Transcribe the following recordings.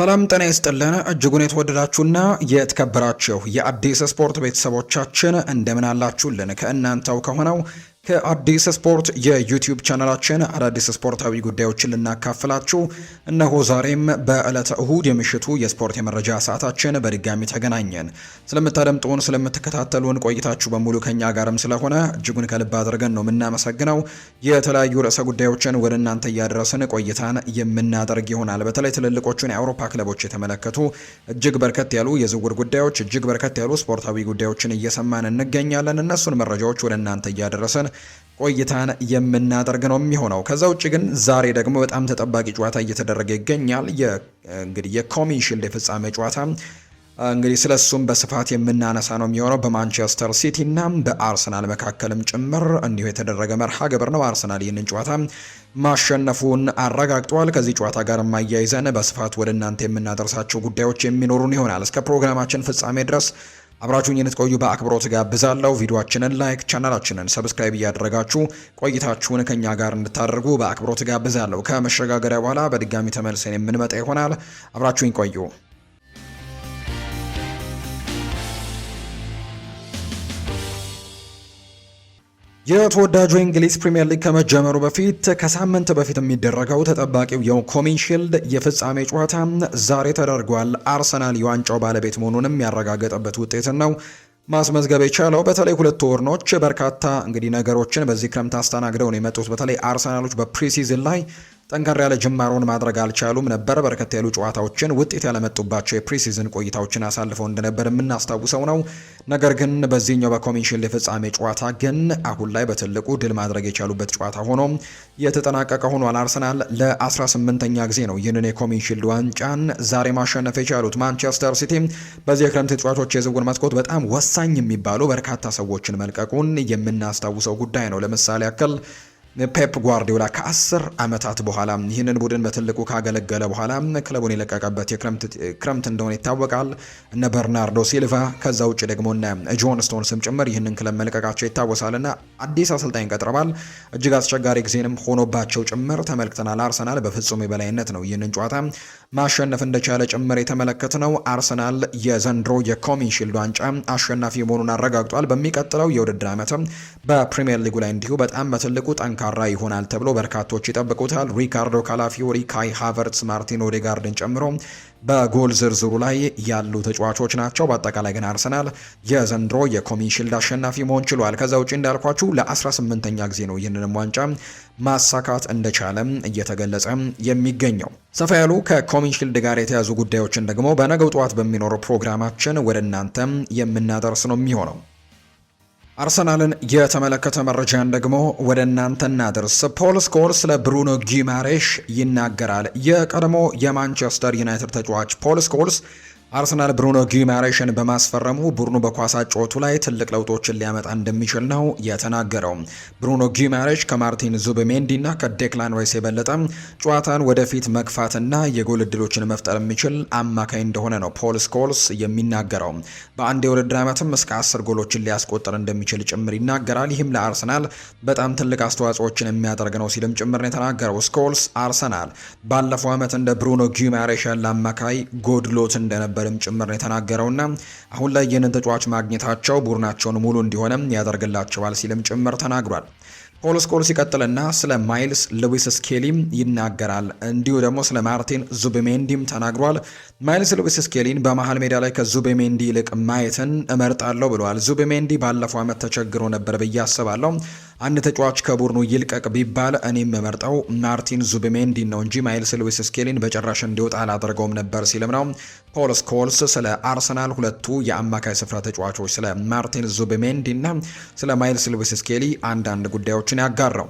ሰላም ጤና ይስጥልን እጅጉን የተወደዳችሁና የተከበራችሁ የአዲስ ስፖርት ቤተሰቦቻችን እንደምን አላችሁልን? ከእናንተው ከሆነው ከአዲስ ስፖርት የዩቲዩብ ቻናላችን አዳዲስ ስፖርታዊ ጉዳዮችን ልናካፍላችሁ እነሆ ዛሬም በዕለተ እሁድ የምሽቱ የስፖርት የመረጃ ሰዓታችን በድጋሚ ተገናኘን። ስለምታደምጡን ስለምትከታተሉን ቆይታችሁ በሙሉ ከኛ ጋርም ስለሆነ እጅጉን ከልብ አድርገን ነው የምናመሰግነው። የተለያዩ ርዕሰ ጉዳዮችን ወደ እናንተ እያደረስን ቆይታን የምናደርግ ይሆናል። በተለይ ትልልቆቹን የአውሮፓ ክለቦች የተመለከቱ እጅግ በርከት ያሉ የዝውውር ጉዳዮች፣ እጅግ በርከት ያሉ ስፖርታዊ ጉዳዮችን እየሰማን እንገኛለን። እነሱን መረጃዎች ወደ እናንተ እያደረስን ቆይታን የምናደርግ ነው የሚሆነው። ከዛ ውጭ ግን ዛሬ ደግሞ በጣም ተጠባቂ ጨዋታ እየተደረገ ይገኛል። እንግዲህ የኮሚን ሺልድ የፍጻሜ ጨዋታ እንግዲህ ስለሱም በስፋት የምናነሳ ነው የሚሆነው። በማንቸስተር ሲቲ እና በአርሰናል መካከልም ጭምር እንዲሁ የተደረገ መርሃ ግብር ነው። አርሰናል ይህንን ጨዋታ ማሸነፉን አረጋግጧል። ከዚህ ጨዋታ ጋር ማያይዘን በስፋት ወደ እናንተ የምናደርሳቸው ጉዳዮች የሚኖሩን ይሆናል። እስከ ፕሮግራማችን ፍጻሜ ድረስ አብራችሁን እንድትቆዩ በአክብሮት ጋብዛለሁ። ቪዲዮአችንን ላይክ፣ ቻናላችንን ሰብስክራይብ እያደረጋችሁ ቆይታችሁን ከኛ ጋር እንድታደርጉ በአክብሮት ጋብዛለሁ። ከመሸጋገሪያ በኋላ በድጋሚ ተመልሰን የምንመጣ ይሆናል። አብራችሁን ቆዩ። የተወዳጁ የእንግሊዝ ፕሪምየር ሊግ ከመጀመሩ በፊት ከሳምንት በፊት የሚደረገው ተጠባቂው የኮሚን ሺልድ የፍጻሜ ጨዋታ ዛሬ ተደርጓል። አርሰናል የዋንጫው ባለቤት መሆኑንም ያረጋገጠበት ውጤትን ነው ማስመዝገብ የቻለው። በተለይ ሁለት ወርኖች በርካታ እንግዲህ ነገሮችን በዚህ ክረምት አስተናግደው ነው የመጡት። በተለይ አርሰናሎች በፕሪሲዝን ላይ ጠንከር ያለ ጅማሮን ማድረግ አልቻሉም ነበር። በርከት ያሉ ጨዋታዎችን ውጤት ያለመጡባቸው የፕሪሲዝን ቆይታዎችን አሳልፈው እንደነበር የምናስታውሰው ነው። ነገር ግን በዚህኛው በኮሚን ሺልድ የፍጻሜ ጨዋታ ግን አሁን ላይ በትልቁ ድል ማድረግ የቻሉበት ጨዋታ ሆኖ የተጠናቀቀ ሆኗል። አርሰናል ለ18ኛ ጊዜ ነው ይህንን የኮሚን ሺልድ ዋንጫን ዛሬ ማሸነፍ የቻሉት። ማንቸስተር ሲቲ በዚህ የክረምት ተጫዋቾች የዝውውር መስኮት በጣም ወሳኝ የሚባሉ በርካታ ሰዎችን መልቀቁን የምናስታውሰው ጉዳይ ነው። ለምሳሌ ያክል ፔፕ ጓርዲዮላ ከ10 ዓመታት በኋላ ይህንን ቡድን በትልቁ ካገለገለ በኋላ ክለቡን የለቀቀበት ክረምት እንደሆነ ይታወቃል። እነ በርናርዶ ሲልቫ ከዛ ውጭ ደግሞ እነ ጆን ስቶንስም ጭምር ይህንን ክለብ መልቀቃቸው ይታወሳልና አዲስ አሰልጣኝ ቀጥረዋል። እጅግ አስቸጋሪ ጊዜንም ሆኖባቸው ጭምር ተመልክተናል። አርሰናል በፍጹም የበላይነት ነው ይህንን ጨዋታ ማሸነፍ እንደቻለ ጭምር የተመለከትነው። አርሰናል የዘንድሮ የኮሚን ሺልድ ዋንጫ አሸናፊ መሆኑን አረጋግጧል። በሚቀጥለው የውድድር ዓመትም በፕሪሚየር ሊጉ ላይ እንዲሁ በጣም በትልቁ ጠንካራ ይሆናል ተብሎ በርካቶች ይጠብቁታል። ሪካርዶ ካላፊዮሪ፣ ካይ ሃቨርትስ፣ ማርቲን ኦዴጋርድን ጨምሮ በጎል ዝርዝሩ ላይ ያሉ ተጫዋቾች ናቸው። በአጠቃላይ ግን አርሰናል የዘንድሮ የኮሚን ሺልድ አሸናፊ መሆን ችሏል። ከዛ ውጭ እንዳልኳችሁ ለ18ኛ ጊዜ ነው ይህንንም ዋንጫ ማሳካት እንደቻለም እየተገለጸ የሚገኘው። ሰፋ ያሉ ከኮሚን ሺልድ ጋር የተያዙ ጉዳዮችን ደግሞ በነገው ጠዋት በሚኖረው ፕሮግራማችን ወደ እናንተም የምናደርስ ነው የሚሆነው። አርሰናልን የተመለከተ መረጃን ደግሞ ወደ እናንተ እናደርስ። ፖል ስኮልስ ስለ ብሩኖ ጊማሬሽ ይናገራል። የቀድሞ የማንቸስተር ዩናይትድ ተጫዋች ፖል ስኮልስ አርሰናል ብሩኖ ጊማሬሽን በማስፈረሙ ቡድኑ በኳስ አጨዋወቱ ላይ ትልቅ ለውጦችን ሊያመጣ እንደሚችል ነው የተናገረው። ብሩኖ ጊማሬሽ ከማርቲን ዙቢሜንዲ እና ከዴክላን ራይስ የበለጠ ጨዋታን ወደፊት መግፋትና የጎል እድሎችን መፍጠር የሚችል አማካይ እንደሆነ ነው ፖል ስኮልስ የሚናገረው። በአንድ የውድድር ዓመትም እስከ 10 ጎሎችን ሊያስቆጥር እንደሚችል ጭምር ይናገራል። ይህም ለአርሰናል በጣም ትልቅ አስተዋጽኦችን የሚያደርግ ነው ሲልም ጭምር ነው የተናገረው። ስኮልስ አርሰናል ባለፈው ዓመት እንደ ብሩኖ ጊማሬሽ ያለ አማካይ ጎድሎት እንደነበር ጭምር ነው የተናገረውና አሁን ላይ ይህንን ተጫዋች ማግኘታቸው ቡድናቸውን ሙሉ እንዲሆንም ያደርግላቸዋል ሲልም ጭምር ተናግሯል። ፖል ስኮልስ ሲቀጥልና ስለ ማይልስ ሉዊስ ስኬሊም ይናገራል። እንዲሁ ደግሞ ስለ ማርቲን ዙቢሜንዲም ተናግሯል። ማይልስ ሉዊስ ስኬሊን በመሃል ሜዳ ላይ ከዙቢሜንዲ ይልቅ ማየትን እመርጣለሁ ብለዋል። ዙቢሜንዲ ባለፈው ዓመት ተቸግሮ ነበር ብዬ አስባለሁ። አንድ ተጫዋች ከቡድኑ ይልቀቅ ቢባል እኔም የመርጠው ማርቲን ዙቢሜንዲ ነው እንጂ ማይልስ ሉዊስ ስኬሊን በጭራሽ እንዲወጣ አላደርገውም ነበር ሲልም ነው ፖል ስኮልስ ስለ አርሰናል ሁለቱ የአማካይ ስፍራ ተጫዋቾች ስለ ማርቲን ዙቢሜንዲ እና ስለ ማይልስ ሉዊስ ስኬሊ አንዳንድ ጉዳዮችን ያጋራው።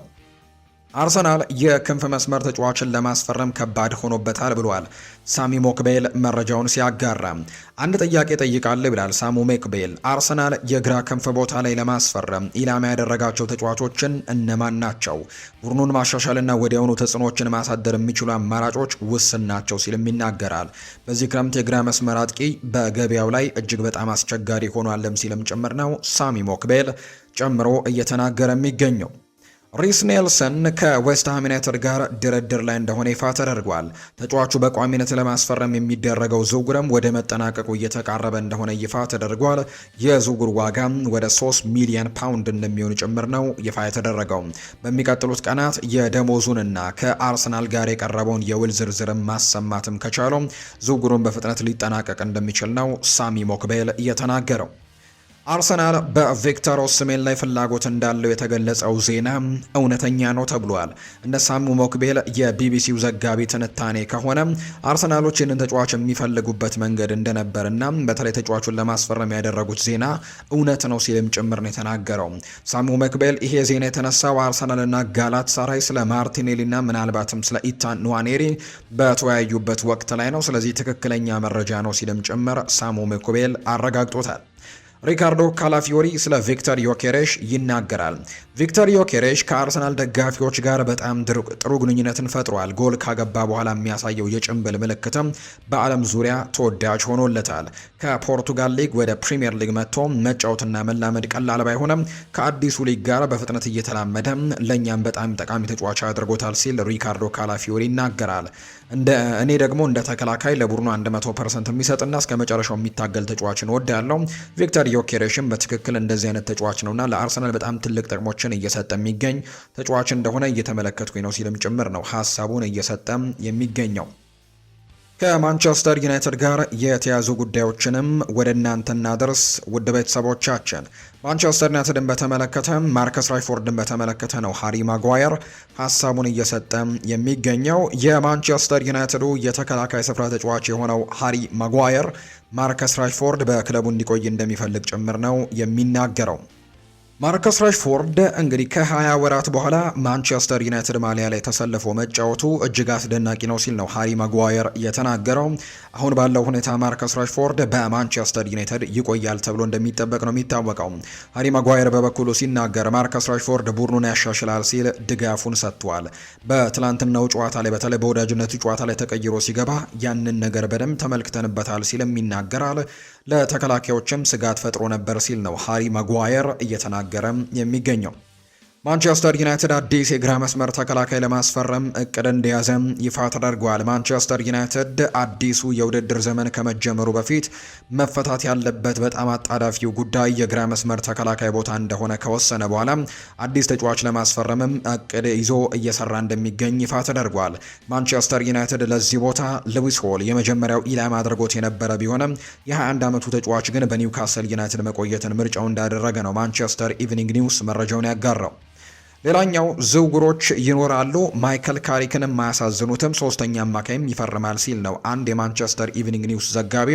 አርሰናል የክንፍ መስመር ተጫዋችን ለማስፈረም ከባድ ሆኖበታል ብሏል ሳሚ ሞክቤል መረጃውን ሲያጋራ። አንድ ጥያቄ ጠይቃለሁ ይላል ሳሙ ሞክቤል። አርሰናል የግራ ክንፍ ቦታ ላይ ለማስፈረም ኢላማ ያደረጋቸው ተጫዋቾችን እነማን ናቸው? ቡድኑን ማሻሻልና ወዲያውኑ ተጽዕኖችን ማሳደር የሚችሉ አማራጮች ውስን ናቸው ሲልም ይናገራል። በዚህ ክረምት የግራ መስመር አጥቂ በገበያው ላይ እጅግ በጣም አስቸጋሪ ሆኗልም ሲልም ጭምር ነው ሳሚ ሞክቤል ጨምሮ እየተናገረ የሚገኘው። ሪስ ኔልሰን ከዌስትሃም ዩናይትድ ጋር ድርድር ላይ እንደሆነ ይፋ ተደርጓል። ተጫዋቹ በቋሚነት ለማስፈረም የሚደረገው ዝውውርም ወደ መጠናቀቁ እየተቃረበ እንደሆነ ይፋ ተደርጓል። የዝውውር ዋጋም ወደ 3 ሚሊዮን ፓውንድ እንደሚሆን ጭምር ነው ይፋ የተደረገው። በሚቀጥሉት ቀናት የደሞዙንና ከአርሰናል ጋር የቀረበውን የውል ዝርዝርም ማሰማትም ከቻለው ዝውውሩን በፍጥነት ሊጠናቀቅ እንደሚችል ነው ሳሚ ሞክቤል የተናገረው። አርሰናል በቪክተር ኦስሜን ላይ ፍላጎት እንዳለው የተገለጸው ዜና እውነተኛ ነው ተብሏል። እንደ ሳሙ ሞክቤል የቢቢሲው ዘጋቢ ትንታኔ ከሆነ አርሰናሎች ይህንን ተጫዋች የሚፈልጉበት መንገድ እንደነበርና በተለይ ተጫዋቹን ለማስፈረም ያደረጉት ዜና እውነት ነው ሲልም ጭምር ነው የተናገረው። ሳሙ ሞክቤል ይሄ ዜና የተነሳው አርሰናልና ጋላት ሳራይ ስለ ማርቲኔሊና ምናልባትም ስለ ኢታን ንዋኔሪ በተወያዩበት ወቅት ላይ ነው። ስለዚህ ትክክለኛ መረጃ ነው ሲልም ጭምር ሳሙ ሞክቤል አረጋግጦታል። ሪካርዶ ካላፊዮሪ ስለ ቪክተር ዮኬሬሽ ይናገራል። ቪክተር ዮኬሬሽ ከአርሰናል ደጋፊዎች ጋር በጣም ጥሩ ግንኙነትን ፈጥሯል። ጎል ካገባ በኋላ የሚያሳየው የጭንብል ምልክትም በዓለም ዙሪያ ተወዳጅ ሆኖለታል። ከፖርቱጋል ሊግ ወደ ፕሪሚየር ሊግ መጥቶ መጫወትና መላመድ ቀላል ባይሆንም ከአዲሱ ሊግ ጋር በፍጥነት እየተላመደ ለእኛም በጣም ጠቃሚ ተጫዋች አድርጎታል ሲል ሪካርዶ ካላፊዮሪ ይናገራል። እኔ ደግሞ እንደ ተከላካይ ለቡድኑ 100% የሚሰጥና እስከ መጨረሻው የሚታገል ተጫዋችን ወዳለው ቪክተር ዮኬሬሽም በትክክል እንደዚህ አይነት ተጫዋች ነውና ለአርሰናል በጣም ትልቅ ጥቅሞችን እየሰጠ የሚገኝ ተጫዋች እንደሆነ እየተመለከትኩኝ ነው ሲልም ጭምር ነው ሀሳቡን እየሰጠ የሚገኘው። ከማንቸስተር ዩናይትድ ጋር የተያዙ ጉዳዮችንም ወደ እናንተ እናደርስ ውድ ቤተሰቦቻችን። ማንቸስተር ዩናይትድን በተመለከተ ማርከስ ራሽፎርድን በተመለከተ ነው ሃሪ ማጓየር ሀሳቡን እየሰጠ የሚገኘው። የማንቸስተር ዩናይትዱ የተከላካይ ስፍራ ተጫዋች የሆነው ሃሪ ማጓየር ማርከስ ራሽፎርድ በክለቡ እንዲቆይ እንደሚፈልግ ጭምር ነው የሚናገረው። ማርከስ ራሽፎርድ እንግዲህ ከ20 ወራት በኋላ ማንቸስተር ዩናይትድ ማሊያ ላይ ተሰልፎ መጫወቱ እጅግ አስደናቂ ነው ሲል ነው ሃሪ ማጓየር የተናገረው። አሁን ባለው ሁኔታ ማርከስ ራሽፎርድ በማንቸስተር ዩናይትድ ይቆያል ተብሎ እንደሚጠበቅ ነው የሚታወቀው። ሃሪ ማጓየር በበኩሉ ሲናገር ማርከስ ራሽፎርድ ቡድኑን ያሻሽላል ሲል ድጋፉን ሰጥቷል። በትላንትናው ጨዋታ ላይ በተለይ በወዳጅነቱ ጨዋታ ላይ ተቀይሮ ሲገባ ያንን ነገር በደንብ ተመልክተንበታል ሲልም ይናገራል። ለተከላካዮችም ስጋት ፈጥሮ ነበር ሲል ነው ሃሪ ማጓየር እየተናገረ የሚገኘው። ማንቸስተር ዩናይትድ አዲስ የግራ መስመር ተከላካይ ለማስፈረም እቅድ እንደያዘ ይፋ ተደርጓል። ማንቸስተር ዩናይትድ አዲሱ የውድድር ዘመን ከመጀመሩ በፊት መፈታት ያለበት በጣም አጣዳፊው ጉዳይ የግራ መስመር ተከላካይ ቦታ እንደሆነ ከወሰነ በኋላ አዲስ ተጫዋች ለማስፈረምም እቅድ ይዞ እየሰራ እንደሚገኝ ይፋ ተደርጓል። ማንቸስተር ዩናይትድ ለዚህ ቦታ ሉዊስ ሆል የመጀመሪያው ኢላማ አድርጎት የነበረ ቢሆንም የ21 ዓመቱ ተጫዋች ግን በኒውካስል ዩናይትድ መቆየትን ምርጫው እንዳደረገ ነው ማንቸስተር ኢቭኒንግ ኒውስ መረጃውን ያጋራው። ሌላኛው ዝውውሮች ይኖራሉ። ማይከል ካሪክንም ማያሳዝኑትም ሶስተኛ አማካይም ይፈርማል ሲል ነው አንድ የማንቸስተር ኢቭኒንግ ኒውስ ዘጋቢ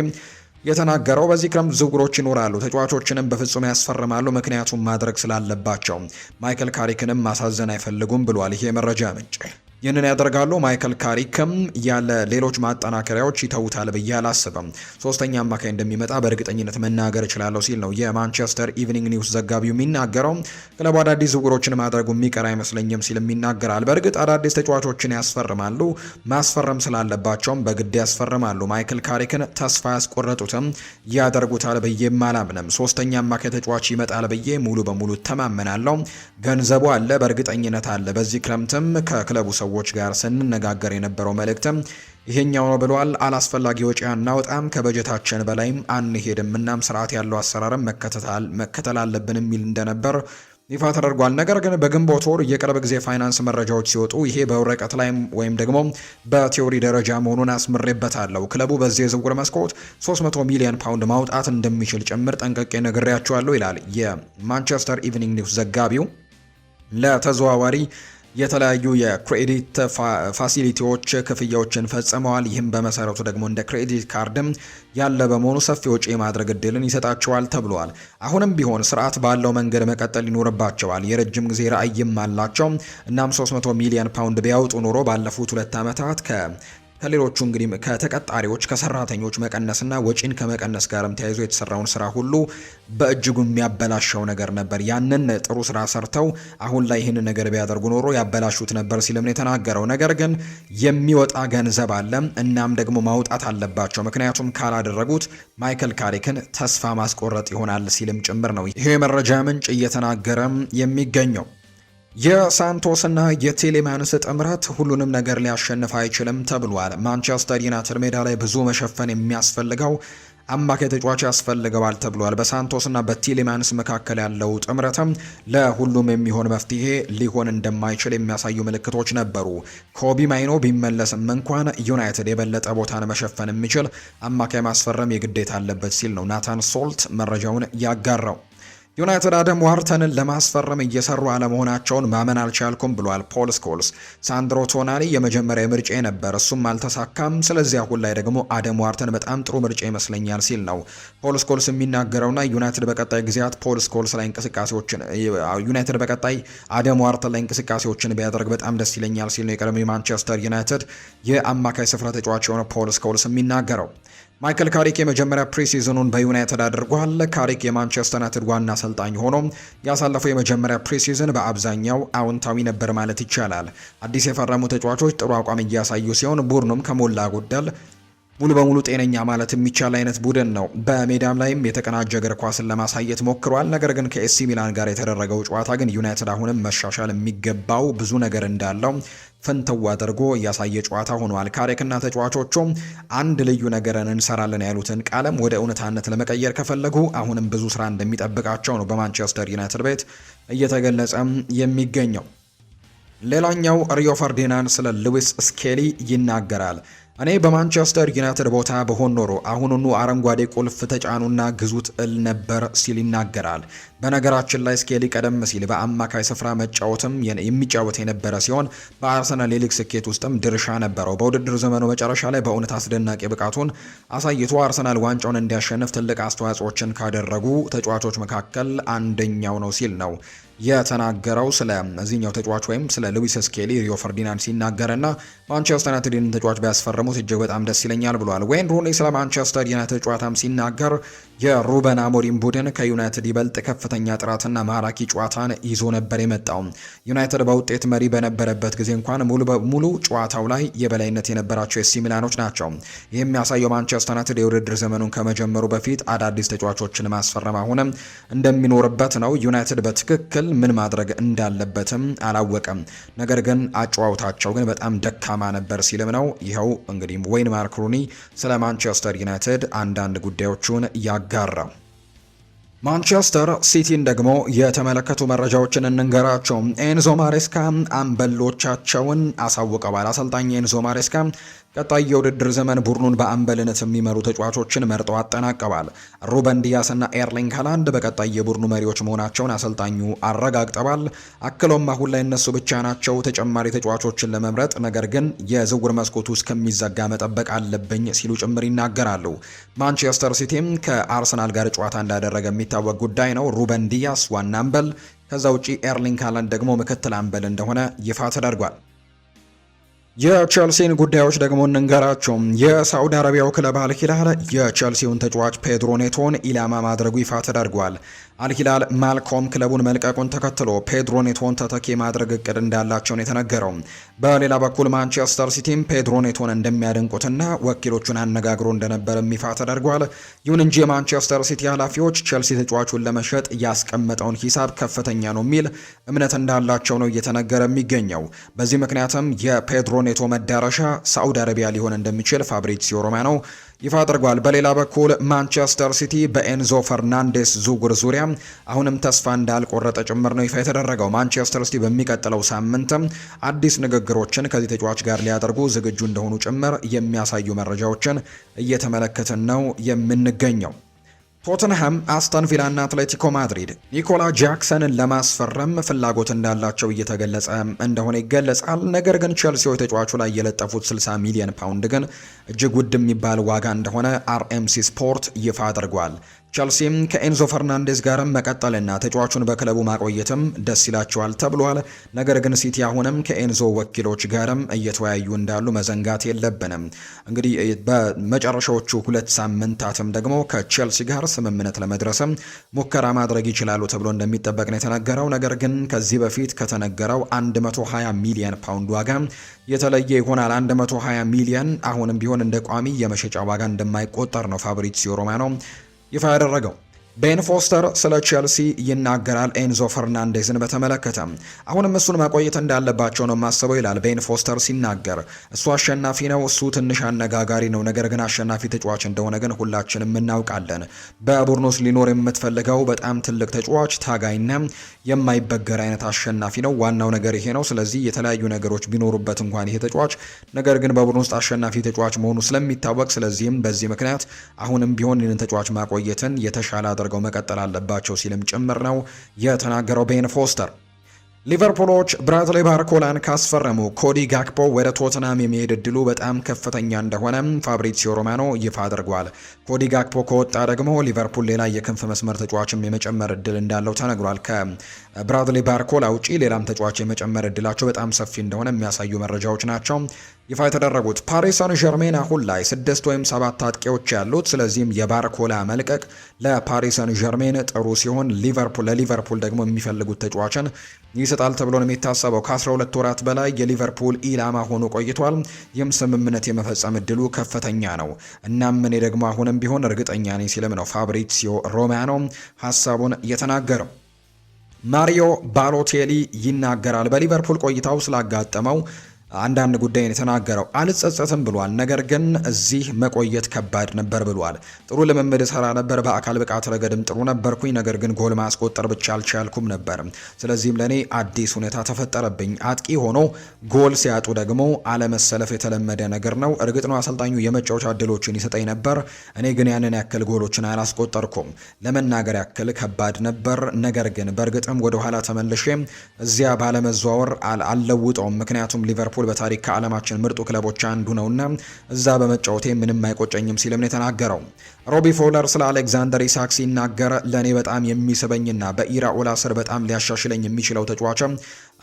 የተናገረው። በዚህ ክረምት ዝውውሮች ይኖራሉ፣ ተጫዋቾችንም በፍጹም ያስፈርማሉ፣ ምክንያቱም ማድረግ ስላለባቸው ማይከል ካሪክንም ማሳዘን አይፈልጉም ብሏል ይሄ መረጃ ምንጭ። ይህንን ያደርጋሉ። ማይከል ካሪክም ያለ ሌሎች ማጠናከሪያዎች ይተውታል ብዬ አላስብም። ሶስተኛ አማካይ እንደሚመጣ በእርግጠኝነት መናገር እችላለሁ ሲል ነው የማንቸስተር ኢቭኒንግ ኒውስ ዘጋቢው የሚናገረው። ክለቡ አዳዲስ ዝውውሮችን ማድረጉ የሚቀር አይመስለኝም ሲልም ይናገራል። በእርግጥ አዳዲስ ተጫዋቾችን ያስፈርማሉ፣ ማስፈረም ስላለባቸውም በግድ ያስፈርማሉ። ማይከል ካሪክን ተስፋ ያስቆረጡትም ያደርጉታል ብዬም አላምንም። ሶስተኛ አማካይ ተጫዋች ይመጣል ብዬ ሙሉ በሙሉ ተማመናለሁ። ገንዘቡ አለ፣ በእርግጠኝነት አለ። በዚህ ክረምትም ከክለቡ ሰዎች ጋር ስንነጋገር የነበረው መልእክትም ይሄኛው ነው ብለዋል። አላስፈላጊ ወጪ አናወጣም፣ ከበጀታችን በላይም አንሄድም፣ እናም ስርዓት ያለው አሰራርም መከተል አለብን የሚል እንደነበር ይፋ ተደርጓል። ነገር ግን በግንቦት ወር የቅርብ ጊዜ ፋይናንስ መረጃዎች ሲወጡ ይሄ በወረቀት ላይ ወይም ደግሞ በቲዮሪ ደረጃ መሆኑን አስምሬበታለሁ። ክለቡ በዚህ የዝውውር መስኮት 300 ሚሊዮን ፓውንድ ማውጣት እንደሚችል ጭምር ጠንቅቄ ነግሬያቸዋለሁ ይላል የማንቸስተር ኢቭኒንግ ኒውስ ዘጋቢው። ለተዘዋዋሪ የተለያዩ የክሬዲት ፋሲሊቲዎች ክፍያዎችን ፈጽመዋል። ይህም በመሰረቱ ደግሞ እንደ ክሬዲት ካርድም ያለ በመሆኑ ሰፊ ወጪ የማድረግ እድልን ይሰጣቸዋል ተብሏል። አሁንም ቢሆን ስርዓት ባለው መንገድ መቀጠል ይኖርባቸዋል። የረጅም ጊዜ ራዕይም አላቸው። እናም 300 ሚሊዮን ፓውንድ ቢያወጡ ኖሮ ባለፉት 2 ዓመታት ከሌሎቹ እንግዲህ ከተቀጣሪዎች ከሰራተኞች መቀነስና ወጪን ከመቀነስ ጋርም ተያይዞ የተሰራውን ስራ ሁሉ በእጅጉ የሚያበላሸው ነገር ነበር። ያንን ጥሩ ስራ ሰርተው አሁን ላይ ይህን ነገር ቢያደርጉ ኖሮ ያበላሹት ነበር ሲልም ነው የተናገረው። ነገር ግን የሚወጣ ገንዘብ አለ፣ እናም ደግሞ ማውጣት አለባቸው። ምክንያቱም ካላደረጉት ማይከል ካሪክን ተስፋ ማስቆረጥ ይሆናል ሲልም ጭምር ነው ይሄ የመረጃ ምንጭ እየተናገረ የሚገኘው። የሳንቶስና የቴሌማንስ ጥምረት ሁሉንም ነገር ሊያሸንፍ አይችልም ተብሏል። ማንቸስተር ዩናይትድ ሜዳ ላይ ብዙ መሸፈን የሚያስፈልገው አማካይ ተጫዋች ያስፈልገዋል ተብሏል። በሳንቶስና በቴሌማንስ መካከል ያለው ጥምረትም ለሁሉም የሚሆን መፍትሄ ሊሆን እንደማይችል የሚያሳዩ ምልክቶች ነበሩ። ኮቢ ማይኖ ቢመለስም እንኳን ዩናይትድ የበለጠ ቦታን መሸፈን የሚችል አማካይ ማስፈረም የግዴታ አለበት ሲል ነው ናታን ሶልት መረጃውን ያጋራው። ዩናይትድ አደም ዋርተንን ለማስፈረም እየሰሩ አለመሆናቸውን ማመን አልቻልኩም ብሏል ፖል ስኮልስ። ሳንድሮ ቶናሊ የመጀመሪያ ምርጫ ነበር፣ እሱም አልተሳካም። ስለዚህ አሁን ላይ ደግሞ አደም ዋርተን በጣም ጥሩ ምርጫ ይመስለኛል ሲል ነው ፖል ስኮልስ የሚናገረውና ዩናይትድ በቀጣይ ጊዜያት ፖል ስኮልስ ላይ ዩናይትድ በቀጣይ አደም ዋርተን ላይ እንቅስቃሴዎችን ቢያደርግ በጣም ደስ ይለኛል ሲል ነው የቀድሞ ማንቸስተር ዩናይትድ የአማካይ ስፍራ ተጫዋች የሆነ ፖል ስኮልስ የሚናገረው። ማይክል ካሪክ የመጀመሪያ ፕሪሲዝኑን በዩናይትድ አድርጓል። ካሪክ የማንቸስተር ዩናይትድ ዋና አሰልጣኝ ሆኖ ያሳለፈው የመጀመሪያ ፕሪሲዝን በአብዛኛው አዎንታዊ ነበር ማለት ይቻላል። አዲስ የፈረሙ ተጫዋቾች ጥሩ አቋም እያሳዩ ሲሆን ቡድኑም ከሞላ ጎደል ሙሉ በሙሉ ጤነኛ ማለት የሚቻል አይነት ቡድን ነው። በሜዳም ላይም የተቀናጀ እግር ኳስን ለማሳየት ሞክሯል። ነገር ግን ከኤሲ ሚላን ጋር የተደረገው ጨዋታ ግን ዩናይትድ አሁንም መሻሻል የሚገባው ብዙ ነገር እንዳለው ፍንትው አድርጎ እያሳየ ጨዋታ ሆኗል። ካሬክና ተጫዋቾቹም አንድ ልዩ ነገርን እንሰራለን ያሉትን ቃለም ወደ እውነታነት ለመቀየር ከፈለጉ አሁንም ብዙ ስራ እንደሚጠብቃቸው ነው በማንቸስተር ዩናይትድ ቤት እየተገለጸ የሚገኘው። ሌላኛው ሪዮ ፈርዲናንድ ስለ ሉዊስ ስኬሊ ይናገራል። እኔ በማንቸስተር ዩናይትድ ቦታ በሆን ኖሮ አሁኑኑ አረንጓዴ ቁልፍ ተጫኑና ግዙት እል ነበር ሲል ይናገራል። በነገራችን ላይ ስኬሊ ቀደም ሲል በአማካይ ስፍራ መጫወትም የሚጫወት የነበረ ሲሆን በአርሰናል የሊግ ስኬት ውስጥም ድርሻ ነበረው። በውድድር ዘመኑ መጨረሻ ላይ በእውነት አስደናቂ ብቃቱን አሳይቶ አርሰናል ዋንጫውን እንዲያሸንፍ ትልቅ አስተዋጽኦችን ካደረጉ ተጫዋቾች መካከል አንደኛው ነው ሲል ነው የተናገረው። ስለ እዚህኛው ተጫዋች ወይም ስለ ሉዊስ ስኬሊ ሪዮ ፈርዲናንድ ሲናገርና ማንቸስተር ዩናይትድን ተጫዋች ቢያስፈርሙት እጅግ በጣም ደስ ይለኛል ብሏል። ዌይን ሩኒ ስለ ማንቸስተር ዩናይትድ ጨዋታም ሲናገር የሩበን አሞሪም ቡድን ከዩናይትድ ይበልጥ ከፍተኛ ጥራትና ማራኪ ጨዋታን ይዞ ነበር የመጣው። ዩናይትድ በውጤት መሪ በነበረበት ጊዜ እንኳን ሙሉ በሙሉ ጨዋታው ላይ የበላይነት የነበራቸው ኤሲ ሚላኖች ናቸው። ይህ የሚያሳየው ማንቸስተር ዩናይትድ የውድድር ዘመኑን ከመጀመሩ በፊት አዳዲስ ተጫዋቾችን ማስፈረም አሁንም እንደሚኖርበት ነው። ዩናይትድ በትክክል ምን ማድረግ እንዳለበትም አላወቀም። ነገር ግን አጨዋወታቸው ግን በጣም ደካማ ነበር ሲልም ነው ይኸው እንግዲህ ዌይን ማርክ ሩኒ ስለ ማንቸስተር ዩናይትድ አንዳንድ ጉዳዮቹን ያጋራው። ማንቸስተር ሲቲን ደግሞ የተመለከቱ መረጃዎችን እንንገራቸው። ኤንዞ ማሬስካ አምበሎቻቸውን አሳውቀዋል። አሰልጣኝ ኤንዞ ማሬስካ ቀጣይ የውድድር ዘመን ቡድኑን በአምበልነት የሚመሩ ተጫዋቾችን መርጠው አጠናቀዋል። ሩበን ዲያስ እና ኤርሊንግ ሃላንድ በቀጣይ የቡድኑ መሪዎች መሆናቸውን አሰልጣኙ አረጋግጠዋል። አክሎም አሁን ላይ እነሱ ብቻ ናቸው ተጨማሪ ተጫዋቾችን ለመምረጥ፣ ነገር ግን የዝውውር መስኮቱ እስከሚዘጋ መጠበቅ አለብኝ ሲሉ ጭምር ይናገራሉ። ማንቸስተር ሲቲም ከአርሰናል ጋር ጨዋታ እንዳደረገ የሚታወቅ ጉዳይ ነው። ሩበን ዲያስ ዋና አምበል፣ ከዛ ውጪ ኤርሊንግ ሃላንድ ደግሞ ምክትል አምበል እንደሆነ ይፋ ተደርጓል። የቼልሲን ጉዳዮች ደግሞ እንንገራቸው። የሳዑዲ አረቢያው ክለብ አልሂላል የቼልሲውን ተጫዋች ፔድሮ ኔቶን ኢላማ ማድረጉ ይፋ ተደርጓል። አልሂላል ማልኮም ክለቡን መልቀቁን ተከትሎ ፔድሮ ኔቶን ተተኪ ማድረግ እቅድ እንዳላቸውን የተነገረው። በሌላ በኩል ማንቸስተር ሲቲም ፔድሮ ኔቶን እንደሚያደንቁትና ወኪሎቹን አነጋግሮ እንደነበረ ይፋ ተደርጓል። ይሁን እንጂ የማንቸስተር ሲቲ ኃላፊዎች ቼልሲ ተጫዋቹን ለመሸጥ ያስቀመጠውን ሂሳብ ከፍተኛ ነው የሚል እምነት እንዳላቸው ነው እየተነገረ የሚገኘው። በዚህ ምክንያትም የፔድሮ ኔቶ መዳረሻ ሳዑዲ አረቢያ ሊሆን እንደሚችል ፋብሪዚዮ ሮማኖ ይፋ አድርጓል። በሌላ በኩል ማንቸስተር ሲቲ በኤንዞ ፈርናንዴስ ዝውውር ዙሪያ አሁንም ተስፋ እንዳልቆረጠ ጭምር ነው ይፋ የተደረገው። ማንቸስተር ሲቲ በሚቀጥለው ሳምንትም አዲስ ንግግሮችን ከዚህ ተጫዋች ጋር ሊያደርጉ ዝግጁ እንደሆኑ ጭምር የሚያሳዩ መረጃዎችን እየተመለከትን ነው የምንገኘው። ቶተንሃም፣ አስተን ቪላ እና አትሌቲኮ ማድሪድ ኒኮላ ጃክሰንን ለማስፈረም ፍላጎት እንዳላቸው እየተገለጸ እንደሆነ ይገለጻል። ነገር ግን ቼልሲዎች ተጫዋቹ ላይ የለጠፉት 60 ሚሊዮን ፓውንድ ግን እጅግ ውድ የሚባል ዋጋ እንደሆነ አርኤምሲ ስፖርት ይፋ አድርጓል። ቸልሲም ከኤንዞ ፈርናንዴዝ ጋርም መቀጠልና ተጫዋቹን በክለቡ ማቆየትም ደስ ይላቸዋል ተብሏል። ነገር ግን ሲቲ አሁንም ከኤንዞ ወኪሎች ጋርም እየተወያዩ እንዳሉ መዘንጋት የለብንም። እንግዲህ በመጨረሻዎቹ 2 ሳምንታትም ደግሞ ከቼልሲ ጋር ስምምነት ለመድረስም ሙከራ ማድረግ ይችላሉ ተብሎ እንደሚጠበቅ ነው የተነገረው። ነገር ግን ከዚህ በፊት ከተነገረው 120 ሚሊዮን ፓውንድ ዋጋ የተለየ ይሆናል። 120 ሚሊዮን አሁንም ቢሆን እንደ ቋሚ የመሸጫ ዋጋ እንደማይቆጠር ነው ፋብሪዚዮ ሮማኖ ይፋ ያደረገው። ቤን ፎስተር ስለ ቼልሲ ይናገራል። ኤንዞ ፈርናንዴዝን በተመለከተ አሁንም እሱን ማቆየት እንዳለባቸው ነው የማስበው ይላል ቤን ፎስተር ሲናገር። እሱ አሸናፊ ነው፣ እሱ ትንሽ አነጋጋሪ ነው፣ ነገር ግን አሸናፊ ተጫዋች እንደሆነ ግን ሁላችንም እናውቃለን። በቡድን ውስጥ ሊኖር የምትፈልገው በጣም ትልቅ ተጫዋች፣ ታጋይና የማይበገር አይነት አሸናፊ ነው። ዋናው ነገር ይሄ ነው። ስለዚህ የተለያዩ ነገሮች ቢኖሩበት እንኳን ይሄ ተጫዋች ነገር ግን በቡድን ውስጥ አሸናፊ ተጫዋች መሆኑ ስለሚታወቅ፣ ስለዚህም በዚህ ምክንያት አሁንም ቢሆን ይህንን ተጫዋች ማቆየትን የተሻለ አድርገው መቀጠል አለባቸው ሲልም ጭምር ነው የተናገረው ቤን ፎስተር። ሊቨርፑሎች ብራድሊ ባርኮላን ካስፈረሙ ኮዲ ጋክፖ ወደ ቶትናም የሚሄድ እድሉ በጣም ከፍተኛ እንደሆነ ፋብሪዚዮ ሮማኖ ይፋ አድርጓል። ኮዲ ጋክፖ ከወጣ ደግሞ ሊቨርፑል ሌላ የክንፍ መስመር ተጫዋችም የመጨመር እድል እንዳለው ተነግሯል። ከብራድሊ ባርኮላ ውጪ ሌላም ተጫዋች የመጨመር እድላቸው በጣም ሰፊ እንደሆነ የሚያሳዩ መረጃዎች ናቸው ይፋ የተደረጉት። ፓሪስ ሳን ዠርሜን አሁን ላይ 6 ወይም 7 አጥቂዎች ያሉት፣ ስለዚህም የባርኮላ መልቀቅ ለፓሪስ ሳን ዠርሜን ጥሩ ሲሆን ለሊቨርፑል ደግሞ የሚፈልጉት ተጫዋችን ይሰጣል ተብሎ ነው የሚታሰበው። ከ12 ወራት በላይ የሊቨርፑል ኢላማ ሆኖ ቆይቷል። ይህም ስምምነት የመፈጸም እድሉ ከፍተኛ ነው። እናም እኔ ደግሞ አሁንም ቢሆን እርግጠኛ ነኝ ሲልም ነው ፋብሪዚዮ ሮማኖ ሀሳቡን የተናገረው። ማሪዮ ባሎቴሊ ይናገራል። በሊቨርፑል ቆይታው ስላጋጠመው አንዳንድ ጉዳይን የተናገረው አልጸጸትም ብሏል። ነገር ግን እዚህ መቆየት ከባድ ነበር ብሏል። ጥሩ ልምምድ ሰራ ነበር፣ በአካል ብቃት ረገድም ጥሩ ነበርኩኝ። ነገር ግን ጎል ማስቆጠር ብቻ አልቻልኩም ነበር። ስለዚህም ለኔ አዲስ ሁኔታ ተፈጠረብኝ። አጥቂ ሆኖ ጎል ሲያጡ ደግሞ አለመሰለፍ የተለመደ ነገር ነው። እርግጥ ነው አሰልጣኙ የመጫወቻ እድሎችን ይሰጠኝ ነበር፣ እኔ ግን ያንን ያክል ጎሎችን አላስቆጠርኩም። ለመናገር ያክል ከባድ ነበር። ነገር ግን በእርግጥም ወደ ኋላ ተመልሼ እዚያ ባለመዘዋወር አልለውጠውም። ምክንያቱም ሊቨርፑል በታሪክ ከዓለማችን ምርጡ ክለቦች አንዱ ነውና እዛ በመጫወቴ ምንም አይቆጨኝም ሲልም ነው የተናገረው። ሮቢ ፎለር ስለ አሌክዛንደር ኢሳክ ሲናገር ለኔ በጣም የሚስበኝና በኢራኦላ ስር በጣም ሊያሻሽለኝ የሚችለው ተጫዋች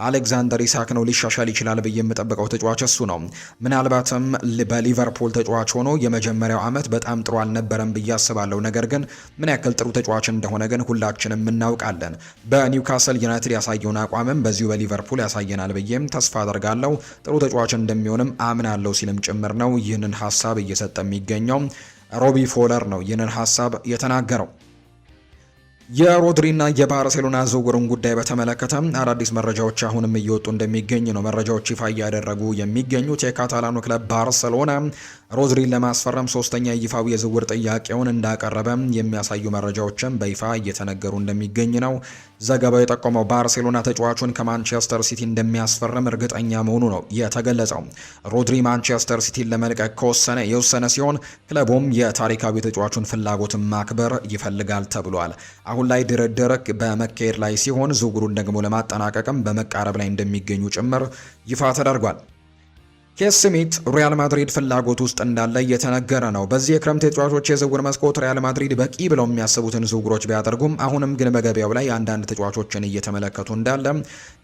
አሌክዛንደር ኢሳክ ነው። ሊሻሻል ይችላል ብዬ የምጠብቀው ተጫዋች እሱ ነው። ምናልባትም በሊቨርፑል ተጫዋች ሆኖ የመጀመሪያው ዓመት በጣም ጥሩ አልነበረም ብዬ አስባለሁ። ነገር ግን ምን ያክል ጥሩ ተጫዋች እንደሆነ ግን ሁላችንም እናውቃለን። በኒውካስል ዩናይትድ ያሳየውን አቋምም በዚሁ በሊቨርፑል ያሳየናል ብዬም ተስፋ አደርጋለሁ። ጥሩ ተጫዋች እንደሚሆንም አምናለሁ ሲልም ጭምር ነው ይህንን ሀሳብ እየሰጠ የሚገኘው ሮቢ ፎለር ነው ይህንን ሀሳብ የተናገረው። የሮድሪና የባርሴሎና ዝውውሩን ጉዳይ በተመለከተ አዳዲስ መረጃዎች አሁንም እየወጡ እንደሚገኝ ነው መረጃዎች ይፋ እያደረጉ የሚገኙት። የካታላኑ ክለብ ባርሴሎና ሮድሪን ለማስፈረም ሶስተኛ ይፋዊ የዝውውር ጥያቄውን እንዳቀረበ የሚያሳዩ መረጃዎችን በይፋ እየተነገሩ እንደሚገኝ ነው ዘገባው የጠቆመው። ባርሴሎና ተጫዋቹን ከማንቸስተር ሲቲ እንደሚያስፈርም እርግጠኛ መሆኑ ነው የተገለጸው። ሮድሪ ማንቸስተር ሲቲን ለመልቀቅ የወሰነ ሲሆን ክለቡም የታሪካዊ ተጫዋቹን ፍላጎትን ማክበር ይፈልጋል ተብሏል። አሁን ላይ ድርድር በመካሄድ ላይ ሲሆን ዝውውሩን ደግሞ ለማጠናቀቅም በመቃረብ ላይ እንደሚገኙ ጭምር ይፋ ተደርጓል። ኬስ ስሚት ሪያል ማድሪድ ፍላጎት ውስጥ እንዳለ እየተነገረ ነው። በዚህ የክረምት የተጫዋቾች የዝውውር መስኮት ሪያል ማድሪድ በቂ ብለው የሚያስቡትን ዝውውሮች ቢያደርጉም አሁንም ግን በገበያው ላይ አንዳንድ ተጫዋቾችን እየተመለከቱ እንዳለ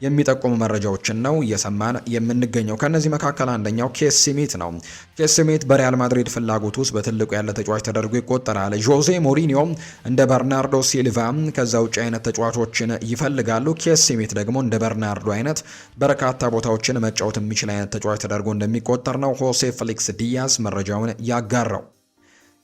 የሚጠቁሙ መረጃዎችን ነው እየሰማን የምንገኘው። ከነዚህ መካከል አንደኛው ኬስ ስሚት ነው። ኬስ ስሚት በሪያል ማድሪድ ፍላጎት ውስጥ በትልቁ ያለ ተጫዋች ተደርጎ ይቆጠራል። ጆዜ ሞሪኒዮ እንደ በርናርዶ ሲልቫ ከዛ ውጭ አይነት ተጫዋቾችን ይፈልጋሉ። ኬስ ስሚት ደግሞ እንደ በርናርዶ አይነት በርካታ ቦታዎችን መጫወት የሚችል አይነት ተጫዋች ተደርጎ እንደሚቆጠር ነው ሆሴ ፌሊክስ ዲያዝ መረጃውን ያጋራው።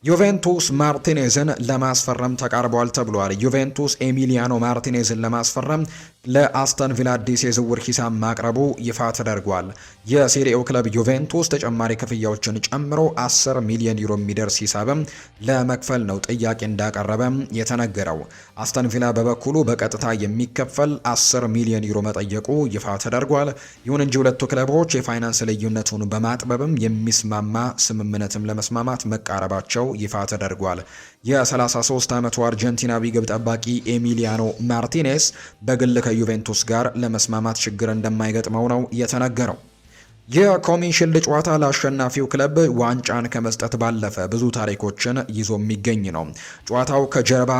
ዩቬንቱስ ማርቲኔዝን ለማስፈረም ተቃርቧል ተብሏል። ዩቬንቱስ ኤሚሊያኖ ማርቲኔዝን ለማስፈረም ለአስተን ቪላ አዲስ የዝውውር ሂሳብ ማቅረቡ ይፋ ተደርጓል። የሴሪኤው ክለብ ዩቬንቱስ ተጨማሪ ክፍያዎችን ጨምሮ 10 ሚሊዮን ዩሮ የሚደርስ ሂሳብም ለመክፈል ነው ጥያቄ እንዳቀረበ የተነገረው። አስተን ቪላ በበኩሉ በቀጥታ የሚከፈል 10 ሚሊዮን ዩሮ መጠየቁ ይፋ ተደርጓል። ይሁን እንጂ ሁለቱ ክለቦች የፋይናንስ ልዩነቱን በማጥበብም የሚስማማ ስምምነትም ለመስማማት መቃረባቸው ይፋ ተደርጓል። የ33 ዓመቱ አርጀንቲናዊ ግብ ጠባቂ ኤሚሊያኖ ማርቲኔዝ በግል ከዩቬንቱስ ጋር ለመስማማት ችግር እንደማይገጥመው ነው የተነገረው። የኮሚሽልድ ጨዋታ ለአሸናፊው ክለብ ዋንጫን ከመስጠት ባለፈ ብዙ ታሪኮችን ይዞ የሚገኝ ነው። ጨዋታው ከጀርባ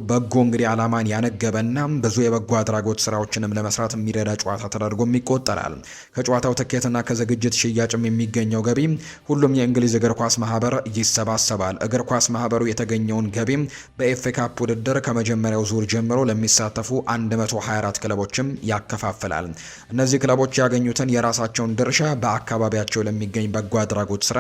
በጎ እንግዲህ ዓላማን ያነገበና ብዙ የበጎ አድራጎት ስራዎችንም ለመስራት የሚረዳ ጨዋታ ተደርጎም ይቆጠራል። ከጨዋታው ትኬትና ከዝግጅት ሽያጭም የሚገኘው ገቢ ሁሉም የእንግሊዝ እግር ኳስ ማህበር ይሰባሰባል። እግር ኳስ ማህበሩ የተገኘውን ገቢ በኤፍኤ ካፕ ውድድር ከመጀመሪያው ዙር ጀምሮ ለሚሳተፉ 124 ክለቦችም ያከፋፍላል። እነዚህ ክለቦች ያገኙትን የራሳቸውን ድርሻ በአካባቢያቸው ለሚገኝ በጎ አድራጎት ስራ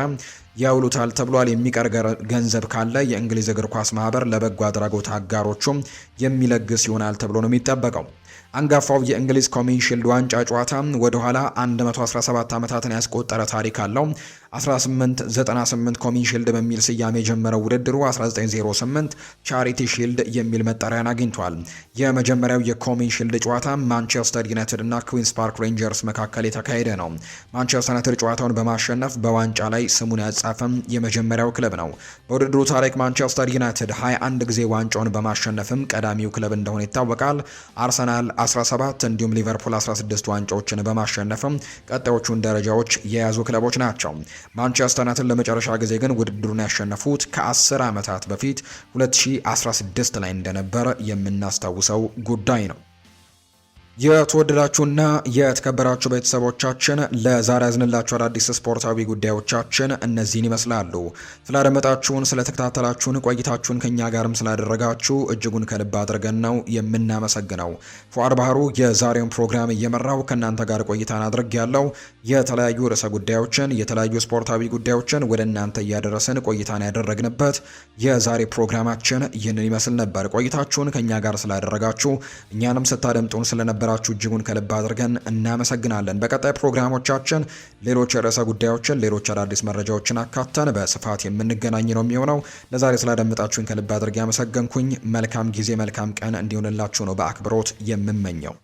ያውሉታል ተብሏል። የሚቀር ገንዘብ ካለ የእንግሊዝ እግር ኳስ ማህበር ለበጎ አድራጎት አጋሮቹም የሚለግስ ይሆናል ተብሎ ነው የሚጠበቀው። አንጋፋው የእንግሊዝ ኮሚን ሺልድ ዋንጫ ጨዋታ ወደ ኋላ 117 ዓመታትን ያስቆጠረ ታሪክ አለው። 1898 ኮሚን ሺልድ በሚል ስያሜ የጀመረው ውድድሩ 1908 ቻሪቲ ሺልድ የሚል መጠሪያን አግኝቷል። የመጀመሪያው የኮሚን ሺልድ ጨዋታ ማንቸስተር ዩናይትድ እና ኩዊንስ ፓርክ ሬንጀርስ መካከል የተካሄደ ነው። ማንቸስተር ዩናይትድ ጨዋታውን በማሸነፍ በዋንጫ ላይ ስሙን ያጻፈም የመጀመሪያው ክለብ ነው። በውድድሩ ታሪክ ማንቸስተር ዩናይትድ 21 ጊዜ ዋንጫውን በማሸነፍም ቀዳሚው ክለብ እንደሆነ ይታወቃል። አርሰናል 17 እንዲሁም ሊቨርፑል 16 ዋንጫዎችን በማሸነፍም ቀጣዮቹን ደረጃዎች የያዙ ክለቦች ናቸው። ማንቸስተር ዩናይትድ ለመጨረሻ ጊዜ ግን ውድድሩን ያሸነፉት ከ10 ዓመታት በፊት 2016 ላይ እንደነበር የምናስታውሰው ጉዳይ ነው። የተወደዳችሁና የተከበራችሁ ቤተሰቦቻችን ለዛሬ ያዝንላችሁ አዳዲስ ስፖርታዊ ጉዳዮቻችን እነዚህን ይመስላሉ። ስላደመጣችሁን፣ ስለተከታተላችሁን፣ ቆይታችሁን ከኛ ጋርም ስላደረጋችሁ እጅጉን ከልብ አድርገን ነው የምናመሰግነው። ፉአድ ባህሩ የዛሬውን ፕሮግራም እየመራው ከእናንተ ጋር ቆይታን አድርግ ያለው የተለያዩ ርዕሰ ጉዳዮችን የተለያዩ ስፖርታዊ ጉዳዮችን ወደ እናንተ እያደረስን ቆይታን ያደረግንበት የዛሬ ፕሮግራማችን ይህንን ይመስል ነበር። ቆይታችሁን ከኛ ጋር ስላደረጋችሁ እኛንም ስታደምጡን ስለነበር እጅጉን ከልብ አድርገን እናመሰግናለን። በቀጣይ ፕሮግራሞቻችን ሌሎች ርዕሰ ጉዳዮችን ሌሎች አዳዲስ መረጃዎችን አካተን በስፋት የምንገናኝ ነው የሚሆነው። ለዛሬ ስላደመጣችሁን ከልብ አድርጌ ያመሰገንኩኝ። መልካም ጊዜ መልካም ቀን እንዲሆንላችሁ ነው በአክብሮት የምመኘው።